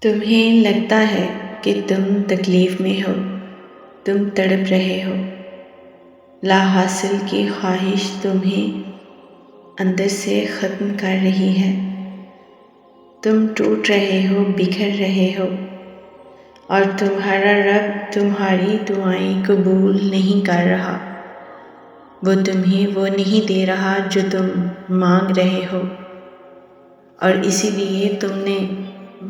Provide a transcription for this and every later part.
تمہیں لگتا ہے کہ تم تکلیف میں ہو، تم تڑپ رہے ہو، لا حاصل کی خواہش تمہیں اندر سے ختم کر رہی ہے، تم ٹوٹ رہے ہو، بکھر رہے ہو، اور تمہارا رب تمہاری دعائیں قبول نہیں کر رہا، وہ تمہیں وہ نہیں دے رہا جو تم مانگ رہے ہو، اور اسی لیے تم نے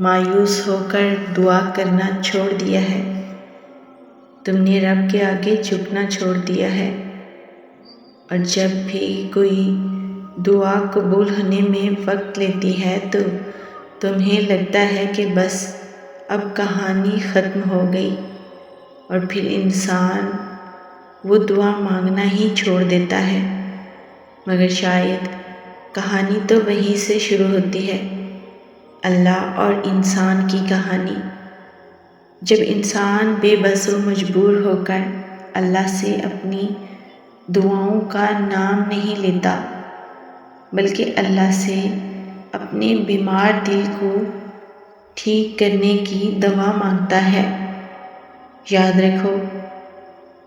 مایوس ہو کر دعا کرنا چھوڑ دیا ہے، تم نے رب کے آگے جھکنا چھوڑ دیا ہے، اور جب بھی کوئی دعا قبول ہونے میں وقت لیتی ہے تو تمہیں لگتا ہے کہ بس اب کہانی ختم ہو گئی، اور پھر انسان وہ دعا مانگنا ہی چھوڑ دیتا ہے، مگر شاید کہانی تو وہیں سے شروع ہوتی ہے، اللہ اور انسان کی کہانی۔ جب انسان بے بس و مجبور ہو کر اللہ سے اپنی دعاؤں کا نام نہیں لیتا، بلکہ اللہ سے اپنے بیمار دل کو ٹھیک کرنے کی دوا مانگتا ہے، یاد رکھو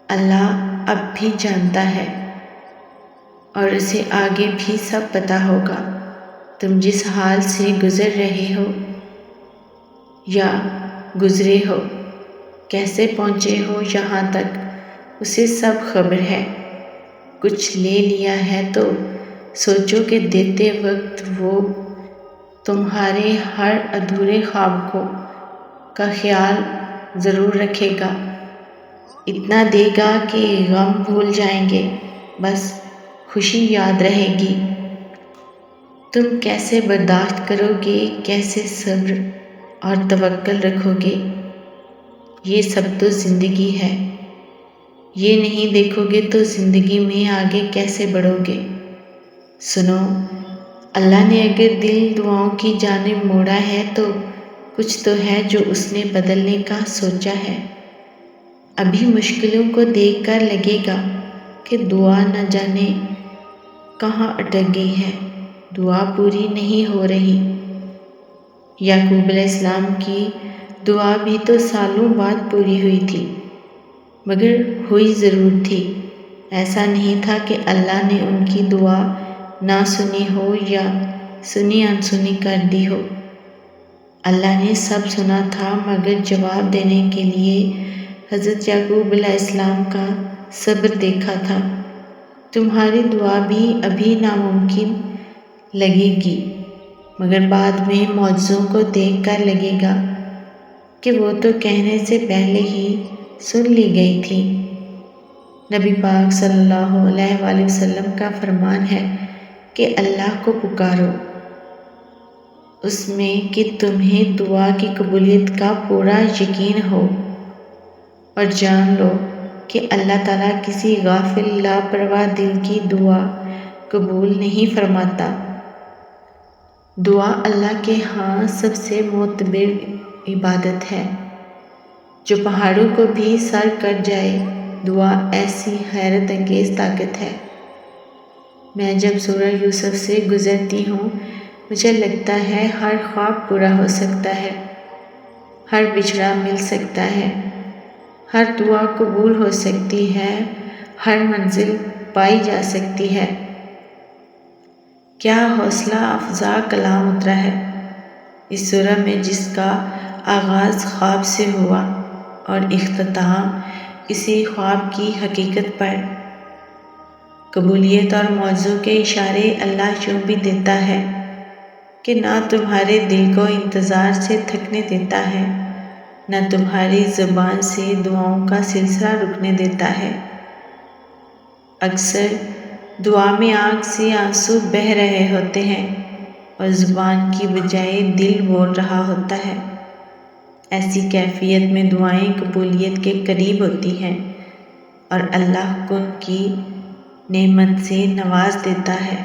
اللہ اب بھی جانتا ہے، اور اسے آگے بھی سب پتہ ہوگا۔ تم جس حال سے گزر رہے ہو یا گزرے ہو، کیسے پہنچے ہو یہاں تک، اسے سب خبر ہے۔ کچھ لے لیا ہے تو سوچو کہ دیتے وقت وہ تمہارے ہر ادھورے خواب کا خیال ضرور رکھے گا، اتنا دے گا کہ غم بھول جائیں گے، بس خوشی یاد رہے گی۔ تم کیسے برداشت کرو گے، کیسے صبر اور توکل رکھو گے، یہ سب تو زندگی ہے، یہ نہیں دیکھو گے تو زندگی میں آگے کیسے بڑھو گے۔ سنو، اللہ نے اگر دل دعاؤں کی جانب موڑا ہے تو کچھ تو ہے جو اس نے بدلنے کا سوچا ہے۔ ابھی مشکلوں کو دیکھ کر لگے گا کہ دعا نہ جانے کہاں اٹک گئی ہے، دعا پوری نہیں ہو رہی۔ یعقوب علیہ السلام کی دعا بھی تو سالوں بعد پوری ہوئی تھی، مگر ہوئی ضرور تھی، ایسا نہیں تھا کہ اللہ نے ان کی دعا نہ سنی ہو یا سنی انسنی کر دی ہو۔ اللہ نے سب سنا تھا، مگر جواب دینے کے لیے حضرت یعقوب علیہ السلام کا صبر دیکھا تھا۔ تمہاری دعا بھی ابھی ناممکن لگے گی، مگر بعد میں معجزوں کو دیکھ کر لگے گا کہ وہ تو کہنے سے پہلے ہی سن لی گئی تھی۔ نبی پاک صلی اللہ علیہ وآلہ وسلم کا فرمان ہے کہ اللہ کو پکارو اس میں کہ تمہیں دعا کی قبولیت کا پورا یقین ہو، اور جان لو کہ اللہ تعالیٰ کسی غافل لاپرواہ دل کی دعا قبول نہیں فرماتا۔ دعا اللہ کے ہاں سب سے معتبر عبادت ہے، جو پہاڑوں کو بھی سر کر جائے۔ دعا ایسی حیرت انگیز طاقت ہے۔ میں جب سورہ یوسف سے گزرتی ہوں، مجھے لگتا ہے ہر خواب پورا ہو سکتا ہے، ہر بچھڑا مل سکتا ہے، ہر دعا قبول ہو سکتی ہے، ہر منزل پائی جا سکتی ہے۔ کیا حوصلہ افزا کلام اترا ہے اس سورہ میں، جس کا آغاز خواب سے ہوا اور اختتام اسی خواب کی حقیقت پر۔ قبولیت اور معجزوں کے اشارے اللہ یوں بھی دیتا ہے کہ نہ تمہارے دل کو انتظار سے تھکنے دیتا ہے، نہ تمہاری زبان سے دعاؤں کا سلسلہ رکنے دیتا ہے۔ اکثر دعا میں آنکھ سے آنسو بہہ رہے ہوتے ہیں اور زبان کی بجائے دل بول رہا ہوتا ہے۔ ایسی کیفیت میں دعائیں قبولیت کے قریب ہوتی ہیں اور اللہ کن کی نعمت سے نواز دیتا ہے۔